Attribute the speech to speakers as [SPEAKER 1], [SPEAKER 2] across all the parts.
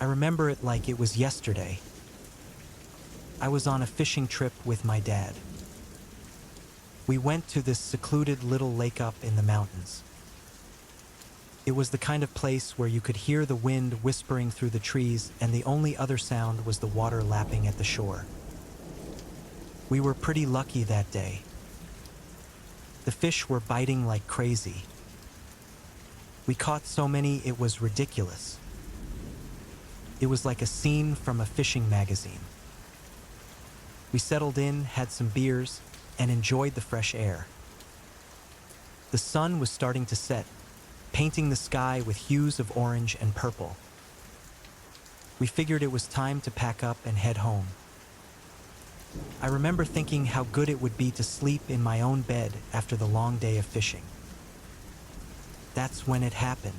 [SPEAKER 1] I remember it like it was yesterday. I was on a fishing trip with my dad. We went to this secluded little lake up in the mountains. It was the kind of place where you could hear the wind whispering through the trees, and the only other sound was the water lapping at the shore. We were pretty lucky that day. The fish were biting like crazy. We caught so many it was ridiculous. It was like a scene from a fishing magazine. We settled in, had some beers, and enjoyed the fresh air. The sun was starting to set, painting the sky with hues of orange and purple. We figured it was time to pack up and head home. I remember thinking how good it would be to sleep in my own bed after the long day of fishing. That's when it happened.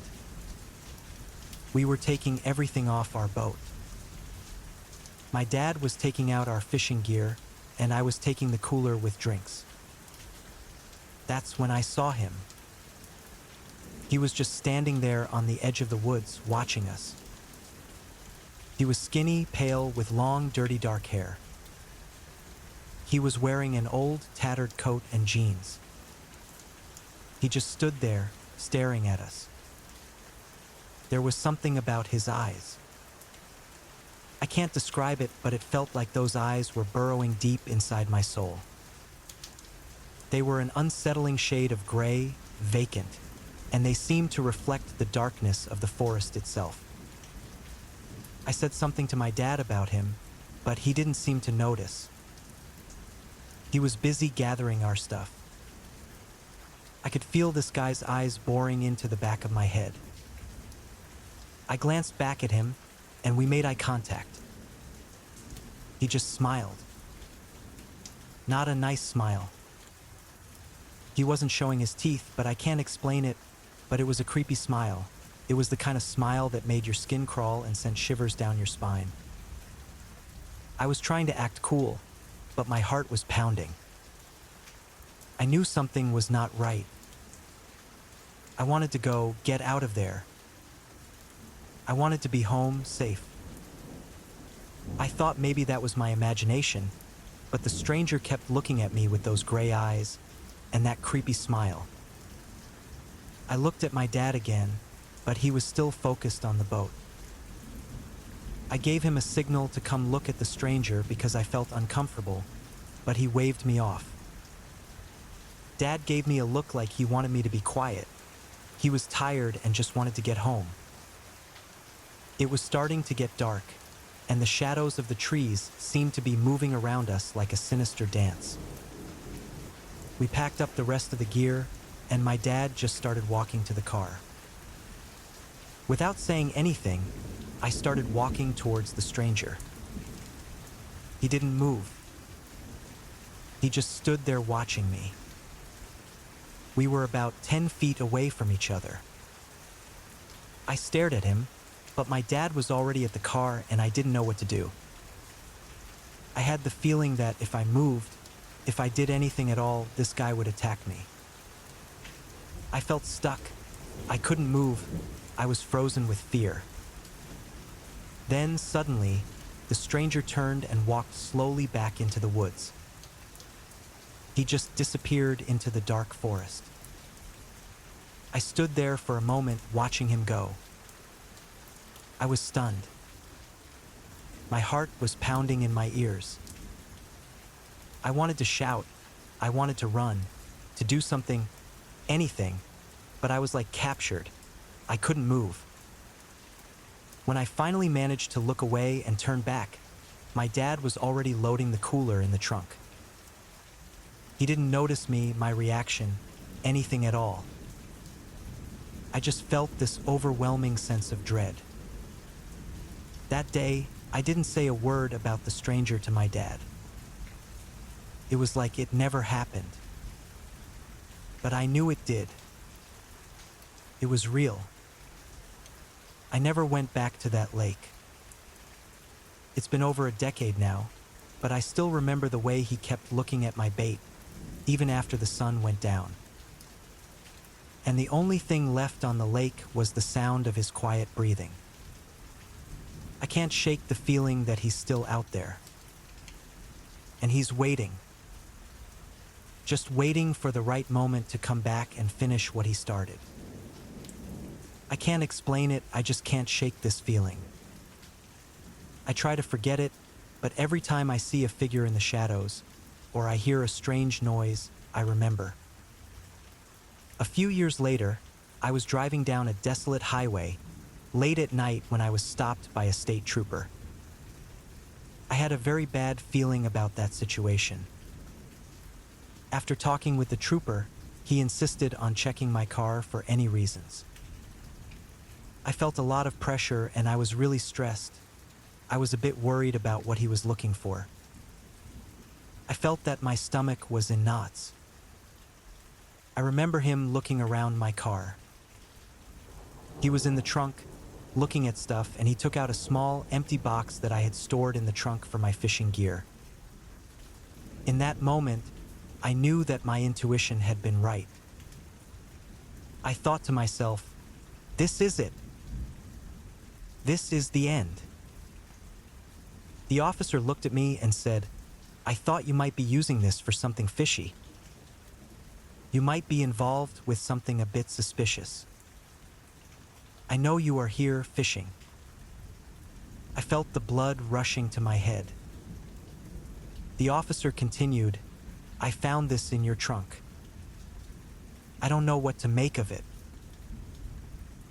[SPEAKER 1] We were taking everything off our boat. My dad was taking out our fishing gear, and I was taking the cooler with drinks. That's when I saw him. He was just standing there on the edge of the woods, watching us. He was skinny, pale, with long, dirty, dark hair. He was wearing an old, tattered coat and jeans. He just stood there, staring at us. There was something about his eyes. I can't describe it, but it felt like those eyes were burrowing deep inside my soul. They were an unsettling shade of gray, vacant, and they seemed to reflect the darkness of the forest itself. I said something to my dad about him, but he didn't seem to notice. He was busy gathering our stuff. I could feel this guy's eyes boring into the back of my head. I glanced back at him, and we made eye contact. He just smiled. Not a nice smile. He wasn't showing his teeth, but I can't explain it, but it was a creepy smile. It was the kind of smile that made your skin crawl and sent shivers down your spine. I was trying to act cool, but my heart was pounding. I knew something was not right. I wanted to go, get out of there. I wanted to be home, safe. I thought maybe that was my imagination, but the stranger kept looking at me with those gray eyes and that creepy smile. I looked at my dad again, but he was still focused on the boat. I gave him a signal to come look at the stranger because I felt uncomfortable, but he waved me off. Dad gave me a look like he wanted me to be quiet. He was tired and just wanted to get home. It was starting to get dark, and the shadows of the trees seemed to be moving around us like a sinister dance. We packed up the rest of the gear, and my dad just started walking to the car. Without saying anything, I started walking towards the stranger. He didn't move. He just stood there watching me. We were about 10 feet away from each other. I stared at him, but my dad was already at the car and I didn't know what to do. I had the feeling that if I moved, if I did anything at all, this guy would attack me. I felt stuck. I couldn't move. I was frozen with fear. Then, suddenly, the stranger turned and walked slowly back into the woods. He just disappeared into the dark forest. I stood there for a moment watching him go. I was stunned. My heart was pounding in my ears. I wanted to shout. I wanted to run, to do something, anything, but I was like captured. I couldn't move. When I finally managed to look away and turn back, my dad was already loading the cooler in the trunk. He didn't notice me, my reaction, anything at all. I just felt this overwhelming sense of dread. That day, I didn't say a word about the stranger to my dad. It was like it never happened. But I knew it did. It was real. I never went back to that lake. It's been over a decade now, but I still remember the way he kept looking at my bait, even after the sun went down. And the only thing left on the lake was the sound of his quiet breathing. I can't shake the feeling that he's still out there. And he's waiting. Just waiting for the right moment to come back and finish what he started. I can't explain it, I just can't shake this feeling. I try to forget it, but every time I see a figure in the shadows, or I hear a strange noise, I remember. A few years later, I was driving down a desolate highway, late at night when I was stopped by a state trooper. I had a very bad feeling about that situation. After talking with the trooper, he insisted on checking my car for any reasons. I felt a lot of pressure and I was really stressed. I was a bit worried about what he was looking for. I felt that my stomach was in knots. I remember him looking around my car. He was in the trunk, looking at stuff, and he took out a small, empty box that I had stored in the trunk for my fishing gear. In that moment, I knew that my intuition had been right. I thought to myself, this is it. This is the end. The officer looked at me and said, I thought you might be using this for something fishy. You might be involved with something a bit suspicious. I know you are here fishing. I felt the blood rushing to my head. The officer continued, I found this in your trunk. I don't know what to make of it.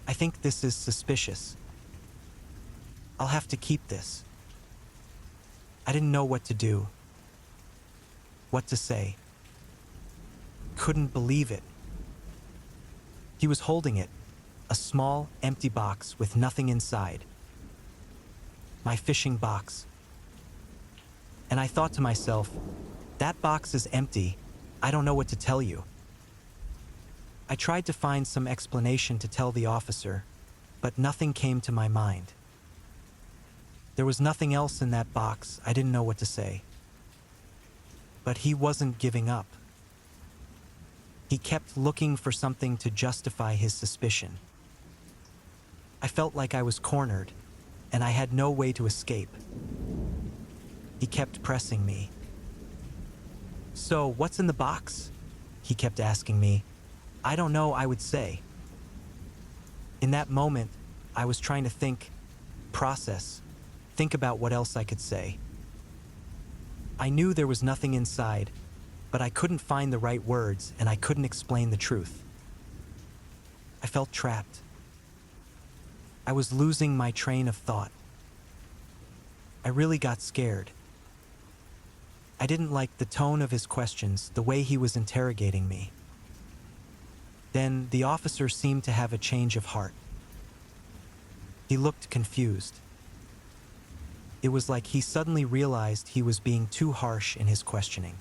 [SPEAKER 1] I think this is suspicious. I'll have to keep this. I didn't know what to do. What to say. Couldn't believe it. He was holding it, a small, empty box with nothing inside. My fishing box. And I thought to myself, that box is empty. I don't know what to tell you. I tried to find some explanation to tell the officer, but nothing came to my mind. There was nothing else in that box. I didn't know what to say. But he wasn't giving up. He kept looking for something to justify his suspicion. I felt like I was cornered, and I had no way to escape. He kept pressing me. So, what's in the box? He kept asking me. I don't know, I would say. In that moment, I was trying to think about what else I could say. I knew there was nothing inside, but I couldn't find the right words and I couldn't explain the truth. I felt trapped. I was losing my train of thought. I really got scared. I didn't like the tone of his questions, the way he was interrogating me. Then the officer seemed to have a change of heart. He looked confused. It was like he suddenly realized he was being too harsh in his questioning.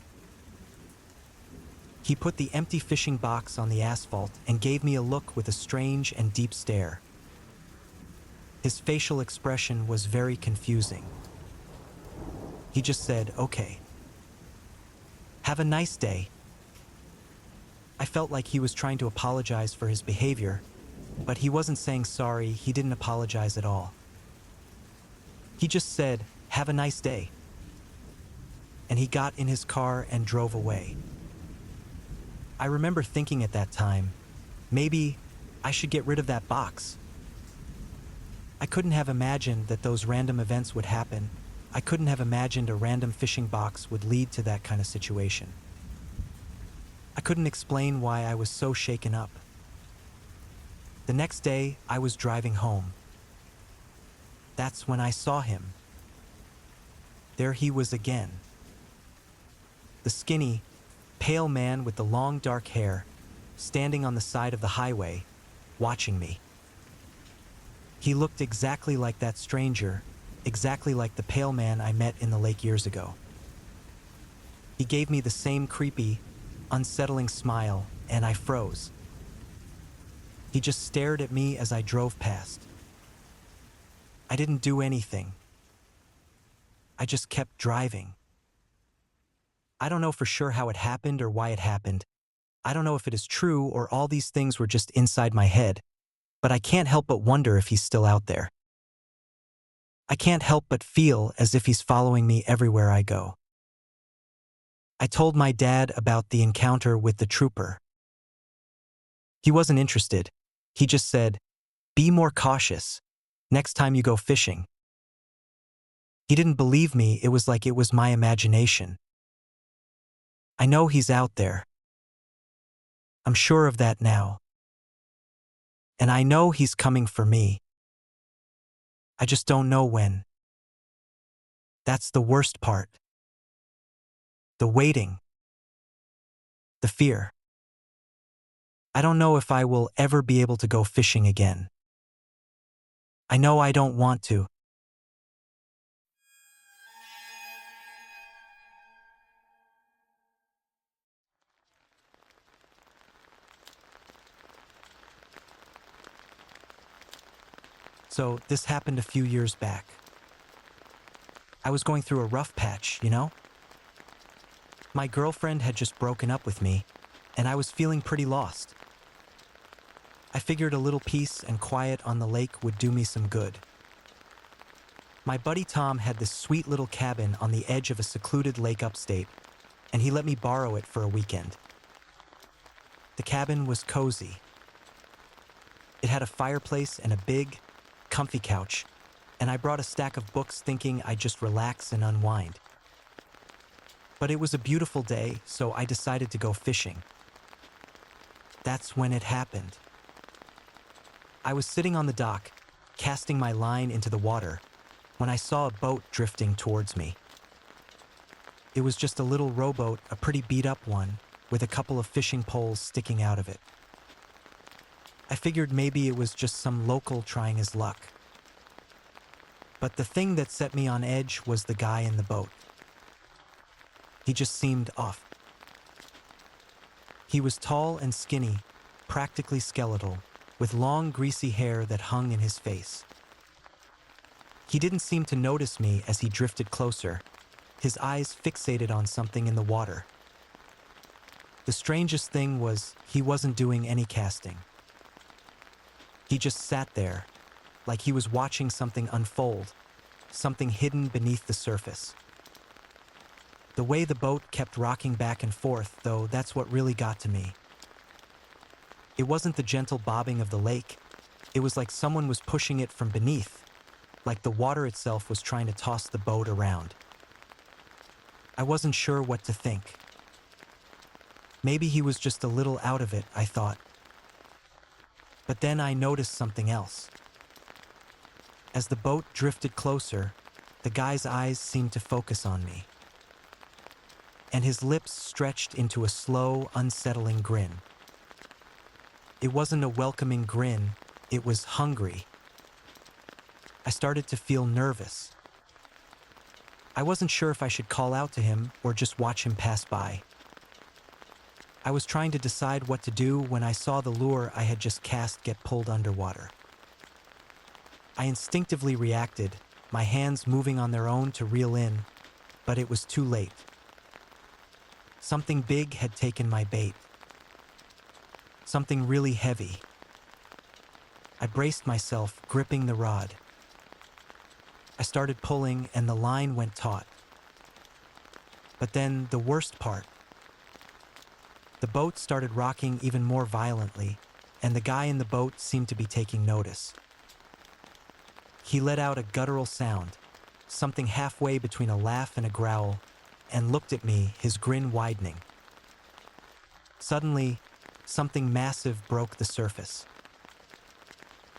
[SPEAKER 1] He put the empty fishing box on the asphalt and gave me a look with a strange and deep stare. His facial expression was very confusing. He just said, "Okay. Have a nice day." I felt like he was trying to apologize for his behavior, but he wasn't saying sorry, he didn't apologize at all. He just said, "Have a nice day." And he got in his car and drove away. I remember thinking at that time, maybe I should get rid of that box. I couldn't have imagined that those random events would happen. I couldn't have imagined a random fishing box would lead to that kind of situation. I couldn't explain why I was so shaken up. The next day, I was driving home. That's when I saw him. There he was again. The skinny, pale man with the long dark hair, standing on the side of the highway, watching me. He looked exactly like that stranger, exactly like the pale man I met in the lake years ago. He gave me the same creepy, unsettling smile, and I froze. He just stared at me as I drove past. I didn't do anything. I just kept driving. I don't know for sure how it happened or why it happened. I don't know if it is true or all these things were just inside my head, but I can't help but wonder if he's still out there. I can't help but feel as if he's following me everywhere I go. I told my dad about the encounter with the trooper. He wasn't interested. He just said, "Be more cautious next time you go fishing." He didn't believe me. It was like it was my imagination. I know he's out there. I'm sure of that now. And I know he's coming for me. I just don't know when. That's the worst part. The waiting. The fear. I don't know if I will ever be able to go fishing again. I know I don't want to. So this happened a few years back. I was going through a rough patch, you know? My girlfriend had just broken up with me, and I was feeling pretty lost. I figured a little peace and quiet on the lake would do me some good. My buddy Tom had this sweet little cabin on the edge of a secluded lake upstate, and he let me borrow it for a weekend. The cabin was cozy. It had a fireplace and a big, comfy couch, and I brought a stack of books thinking I'd just relax and unwind. But it was a beautiful day, so I decided to go fishing. That's when it happened. I was sitting on the dock, casting my line into the water, when I saw a boat drifting towards me. It was just a little rowboat, a pretty beat-up one, with a couple of fishing poles sticking out of it. I figured maybe it was just some local trying his luck. But the thing that set me on edge was the guy in the boat. He just seemed off. He was tall and skinny, practically skeletal, with long, greasy hair that hung in his face. He didn't seem to notice me as he drifted closer, his eyes fixated on something in the water. The strangest thing was he wasn't doing any casting. He just sat there, like he was watching something unfold, something hidden beneath the surface. The way the boat kept rocking back and forth, though, that's what really got to me. It wasn't the gentle bobbing of the lake. It was like someone was pushing it from beneath, like the water itself was trying to toss the boat around. I wasn't sure what to think. Maybe he was just a little out of it, I thought. But then I noticed something else. As the boat drifted closer, the guy's eyes seemed to focus on me. And his lips stretched into a slow, unsettling grin. It wasn't a welcoming grin, it was hungry. I started to feel nervous. I wasn't sure if I should call out to him or just watch him pass by. I was trying to decide what to do when I saw the lure I had just cast get pulled underwater. I instinctively reacted, my hands moving on their own to reel in, but it was too late. Something big had taken my bait. Something really heavy. I braced myself, gripping the rod. I started pulling and the line went taut. But then the worst part. The boat started rocking even more violently, and the guy in the boat seemed to be taking notice. He let out a guttural sound, something halfway between a laugh and a growl, and looked at me, his grin widening. Suddenly, something massive broke the surface.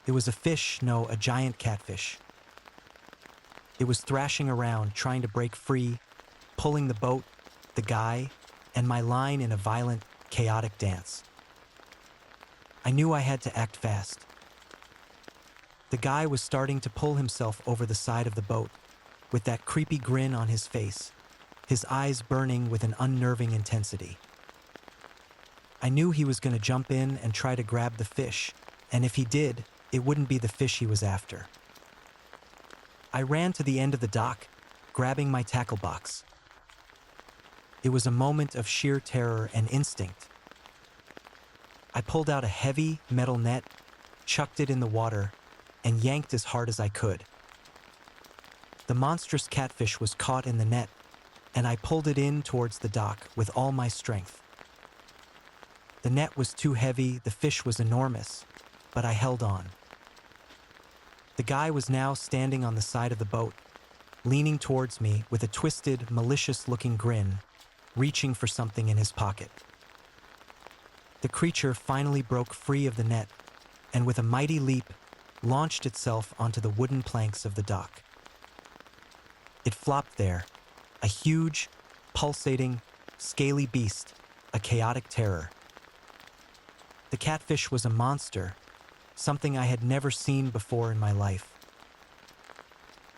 [SPEAKER 1] It was a fish, no, a giant catfish. It was thrashing around, trying to break free, pulling the boat, the guy, and my line in a violent, chaotic dance. I knew I had to act fast. The guy was starting to pull himself over the side of the boat, with that creepy grin on his face, his eyes burning with an unnerving intensity. I knew he was going to jump in and try to grab the fish, and if he did, it wouldn't be the fish he was after. I ran to the end of the dock, grabbing my tackle box. It was a moment of sheer terror and instinct. I pulled out a heavy metal net, chucked it in the water, and yanked as hard as I could. The monstrous catfish was caught in the net, and I pulled it in towards the dock with all my strength. The net was too heavy, the fish was enormous, but I held on. The guy was now standing on the side of the boat, leaning towards me with a twisted, malicious-looking grin, reaching for something in his pocket. The creature finally broke free of the net, and with a mighty leap, launched itself onto the wooden planks of the dock. It flopped there, a huge, pulsating, scaly beast, a chaotic terror. The catfish was a monster, something I had never seen before in my life.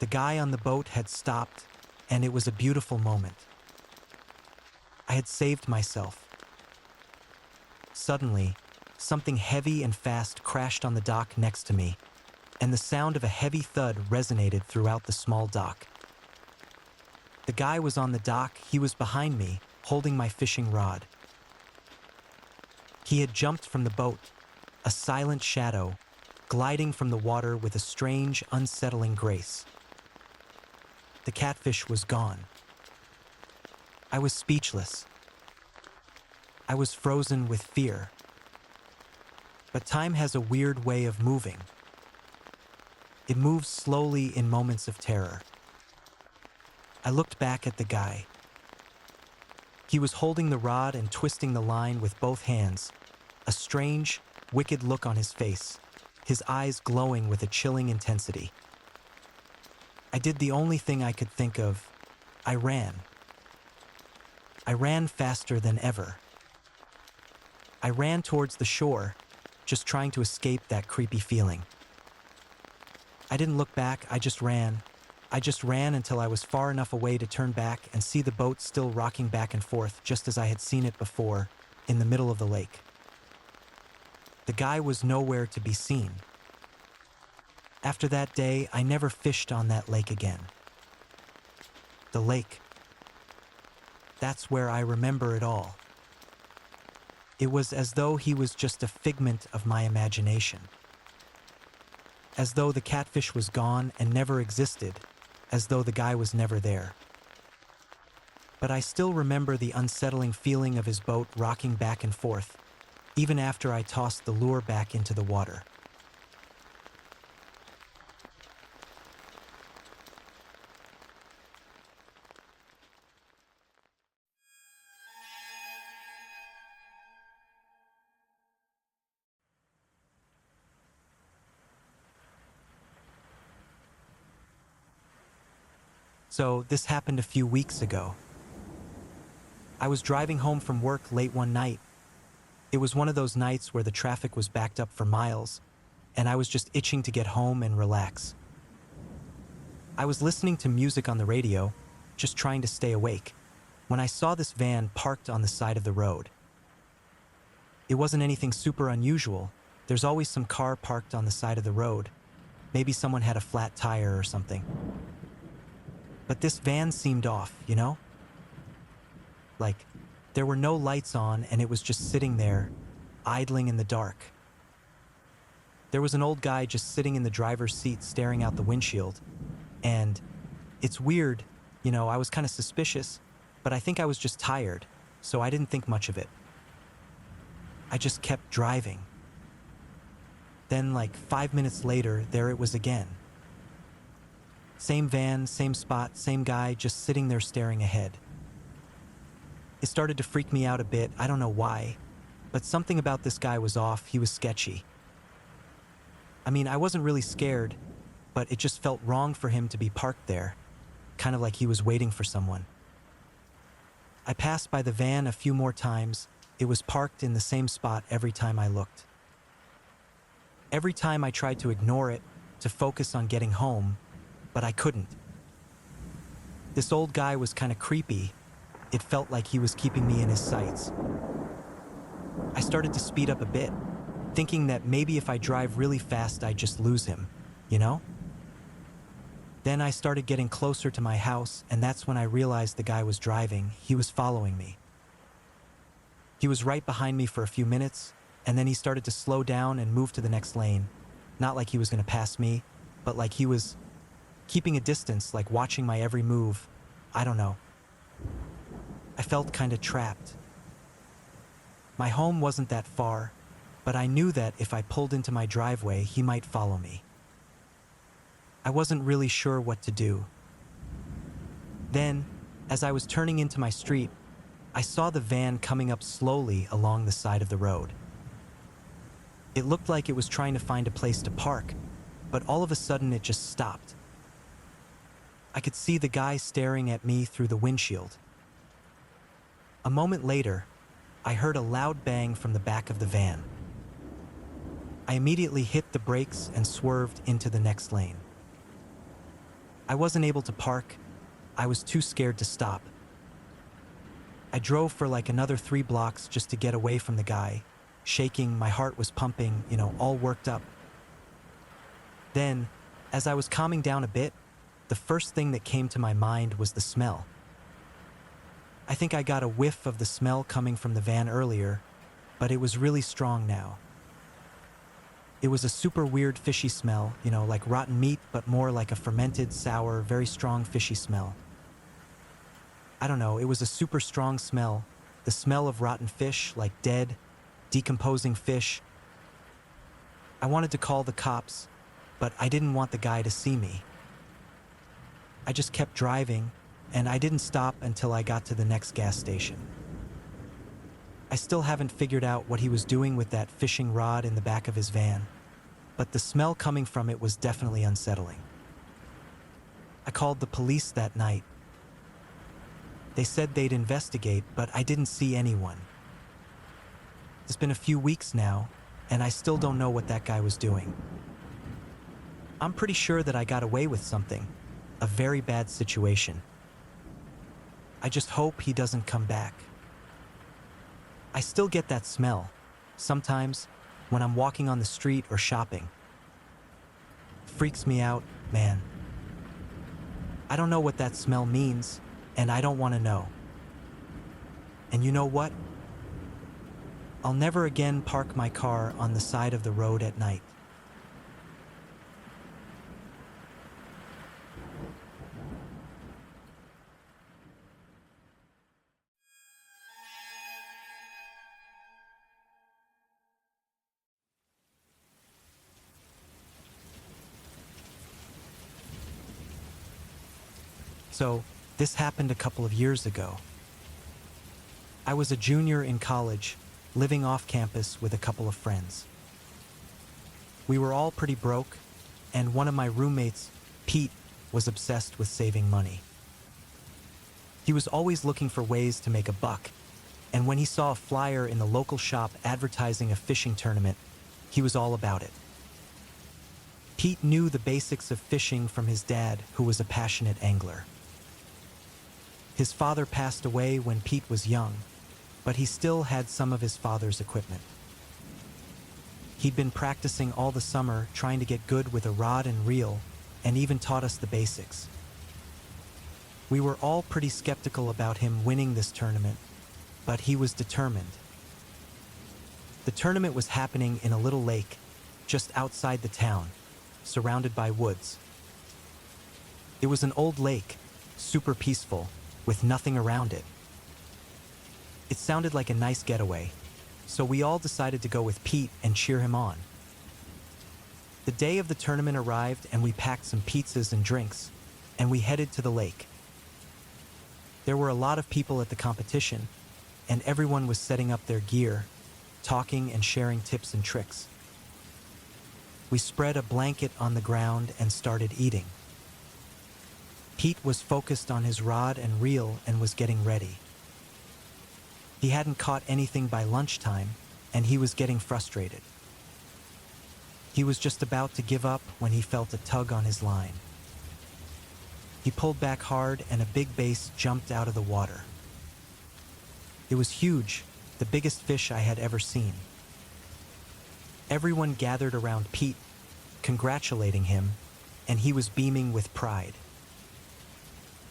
[SPEAKER 1] The guy on the boat had stopped, and it was a beautiful moment. I had saved myself. Suddenly, something heavy and fast crashed on the dock next to me, and the sound of a heavy thud resonated throughout the small dock. The guy was on the dock, he was behind me, holding my fishing rod. He had jumped from the boat, a silent shadow, gliding from the water with a strange, unsettling grace. The catfish was gone. I was speechless. I was frozen with fear. But time has a weird way of moving. It moves slowly in moments of terror. I looked back at the guy. He was holding the rod and twisting the line with both hands, a strange, wicked look on his face, his eyes glowing with a chilling intensity. I did the only thing I could think of. I ran. I ran faster than ever. I ran towards the shore, just trying to escape that creepy feeling. I didn't look back, I just ran. I just ran until I was far enough away to turn back and see the boat still rocking back and forth just as I had seen it before, in the middle of the lake. The guy was nowhere to be seen. After that day, I never fished on that lake again. The lake. That's where I remember it all. It was as though he was just a figment of my imagination. As though the catfish was gone and never existed, as though the guy was never there. But I still remember the unsettling feeling of his boat rocking back and forth, even after I tossed the lure back into the water. So this happened a few weeks ago. I was driving home from work late one night. It was one of those nights where the traffic was backed up for miles, and I was just itching to get home and relax. I was listening to music on the radio, just trying to stay awake, when I saw this van parked on the side of the road. It wasn't anything super unusual. There's always some car parked on the side of the road. Maybe someone had a flat tire or something. But this van seemed off, you know? Like, there were no lights on and it was just sitting there, idling in the dark. There was an old guy just sitting in the driver's seat staring out the windshield. And it's weird, you know, I was kind of suspicious, but I think I was just tired, so I didn't think much of it. I just kept driving. Then, like 5 minutes later, there it was again. Same van, same spot, same guy, just sitting there staring ahead. It started to freak me out a bit, I don't know why, but something about this guy was off, he was sketchy. I mean, I wasn't really scared, but it just felt wrong for him to be parked there, kind of like he was waiting for someone. I passed by the van a few more times. It was parked in the same spot every time I looked. Every time I tried to ignore it, to focus on getting home, but I couldn't. This old guy was kind of creepy. It felt like he was keeping me in his sights. I started to speed up a bit, thinking that maybe if I drive really fast, I'd just lose him, you know? Then I started getting closer to my house, and that's when I realized the guy was driving. He was following me. He was right behind me for a few minutes, and then he started to slow down and move to the next lane. Not like he was going to pass me, but like he was keeping a distance, like watching my every move. I don't know. I felt kinda trapped. My home wasn't that far, but I knew that if I pulled into my driveway, he might follow me. I wasn't really sure what to do. Then, as I was turning into my street, I saw the van coming up slowly along the side of the road. It looked like it was trying to find a place to park, but all of a sudden it just stopped. I could see the guy staring at me through the windshield. A moment later, I heard a loud bang from the back of the van. I immediately hit the brakes and swerved into the next lane. I wasn't able to park. I was too scared to stop. I drove for like another 3 blocks just to get away from the guy, shaking, my heart was pumping, all worked up. Then, as I was calming down a bit, the first thing that came to my mind was the smell. I think I got a whiff of the smell coming from the van earlier, but it was really strong now. It was a super weird fishy smell, like rotten meat, but more like a fermented, sour, very strong fishy smell. I don't know, it was a super strong smell, the smell of rotten fish, like dead, decomposing fish. I wanted to call the cops, but I didn't want the guy to see me. I just kept driving, and I didn't stop until I got to the next gas station. I still haven't figured out what he was doing with that fishing rod in the back of his van, but the smell coming from it was definitely unsettling. I called the police that night. They said they'd investigate, but I didn't see anyone. It's been a few weeks now, and I still don't know what that guy was doing. I'm pretty sure that I got away with something, a very bad situation. I just hope he doesn't come back. I still get that smell, sometimes, when I'm walking on the street or shopping. It freaks me out, man. I don't know what that smell means, and I don't want to know. And you know what? I'll never again park my car on the side of the road at night. So, this happened a couple of years ago. I was a junior in college, living off campus with a couple of friends. We were all pretty broke, and one of my roommates, Pete, was obsessed with saving money. He was always looking for ways to make a buck, and when he saw a flyer in the local shop advertising a fishing tournament, he was all about it. Pete knew the basics of fishing from his dad, who was a passionate angler. His father passed away when Pete was young, but he still had some of his father's equipment. He'd been practicing all the summer trying to get good with a rod and reel, and even taught us the basics. We were all pretty skeptical about him winning this tournament, but he was determined. The tournament was happening in a little lake, just outside the town, surrounded by woods. It was an old lake, super peaceful, with nothing around it. It sounded like a nice getaway, so we all decided to go with Pete and cheer him on. The day of the tournament arrived and we packed some pizzas and drinks, and we headed to the lake. There were a lot of people at the competition, and everyone was setting up their gear, talking and sharing tips and tricks. We spread a blanket on the ground and started eating. Pete was focused on his rod and reel and was getting ready. He hadn't caught anything by lunchtime, and he was getting frustrated. He was just about to give up when he felt a tug on his line. He pulled back hard and a big bass jumped out of the water. It was huge, the biggest fish I had ever seen. Everyone gathered around Pete, congratulating him, and he was beaming with pride.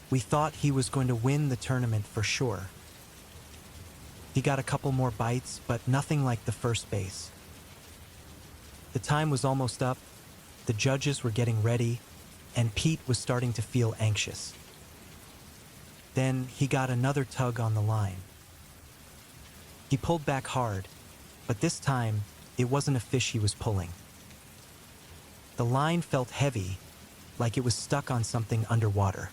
[SPEAKER 1] We thought he was going to win the tournament for sure. He got a couple more bites, but nothing like the first base. The time was almost up, the judges were getting ready, and Pete was starting to feel anxious. Then he got another tug on the line. He pulled back hard, but this time it wasn't a fish he was pulling. The line felt heavy, like it was stuck on something underwater.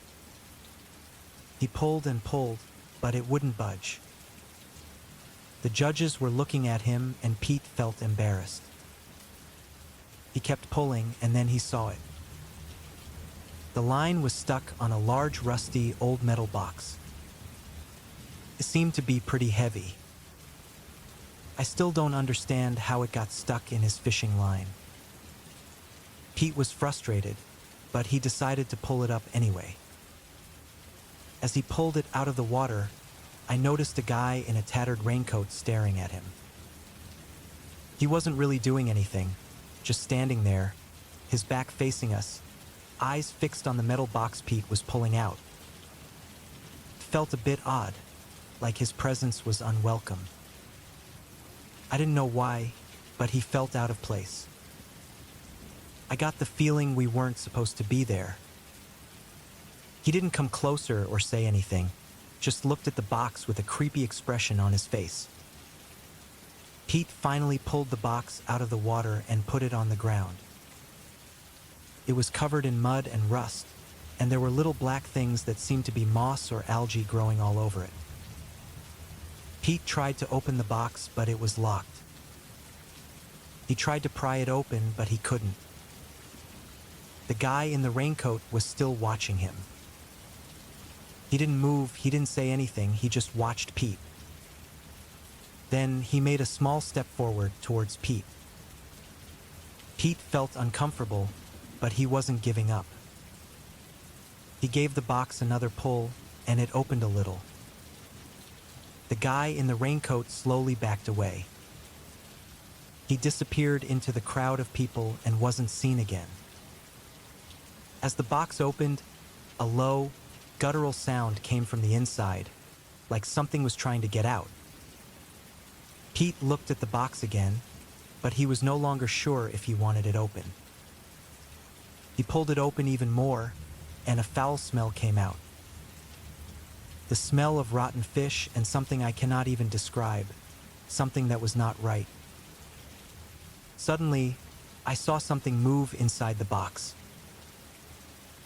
[SPEAKER 1] He pulled and pulled, but it wouldn't budge. The judges were looking at him, and Pete felt embarrassed. He kept pulling, and then he saw it. The line was stuck on a large, rusty, old metal box. It seemed to be pretty heavy. I still don't understand how it got stuck in his fishing line. Pete was frustrated, but he decided to pull it up anyway. As he pulled it out of the water, I noticed a guy in a tattered raincoat staring at him. He wasn't really doing anything, just standing there, his back facing us, eyes fixed on the metal box Pete was pulling out. It felt a bit odd, like his presence was unwelcome. I didn't know why, but he felt out of place. I got the feeling we weren't supposed to be there. He didn't come closer or say anything, just looked at the box with a creepy expression on his face. Pete finally pulled the box out of the water and put it on the ground. It was covered in mud and rust, and there were little black things that seemed to be moss or algae growing all over it. Pete tried to open the box, but it was locked. He tried to pry it open, but he couldn't. The guy in the raincoat was still watching him. He didn't move, he didn't say anything, he just watched Pete. Then he made a small step forward towards Pete. Pete felt uncomfortable, but he wasn't giving up. He gave the box another pull, and it opened a little. The guy in the raincoat slowly backed away. He disappeared into the crowd of people and wasn't seen again. As the box opened, a low, guttural sound came from the inside, like something was trying to get out. Pete looked at the box again, but he was no longer sure if he wanted it open. He pulled it open even more, and a foul smell came out. The smell of rotten fish and something I cannot even describe, something that was not right. Suddenly, I saw something move inside the box.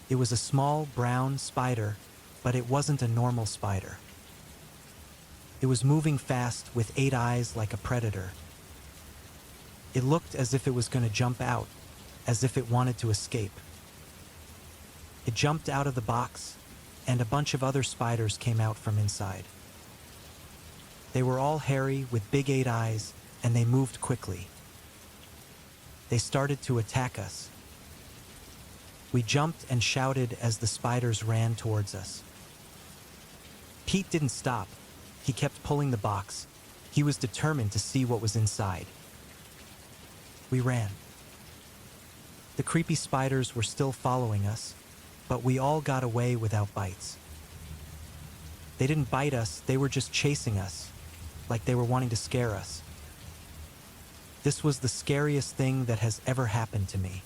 [SPEAKER 1] It was a small, brown spider, but it wasn't a normal spider. It was moving fast with 8 eyes like a predator. It looked as if it was going to jump out, as if it wanted to escape. It jumped out of the box, and a bunch of other spiders came out from inside. They were all hairy with big 8 eyes, and they moved quickly. They started to attack us. We jumped and shouted as the spiders ran towards us. Pete didn't stop. He kept pulling the box. He was determined to see what was inside. We ran. The creepy spiders were still following us, but we all got away without bites. They didn't bite us, they were just chasing us, like they were wanting to scare us. This was the scariest thing that has ever happened to me.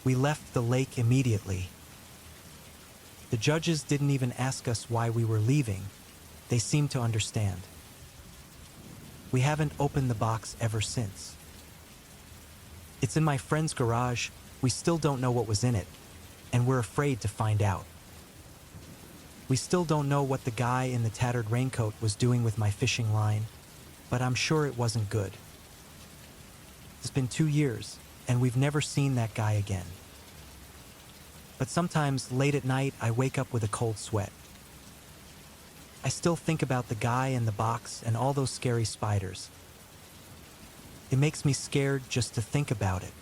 [SPEAKER 1] We left the lake immediately. The judges didn't even ask us why we were leaving. They seemed to understand. We haven't opened the box ever since. It's in my friend's garage. We still don't know what was in it, and we're afraid to find out. We still don't know what the guy in the tattered raincoat was doing with my fishing line, but I'm sure it wasn't good. It's been 2 years, and we've never seen that guy again. But sometimes, late at night, I wake up with a cold sweat. I still think about the guy in the box and all those scary spiders. It makes me scared just to think about it.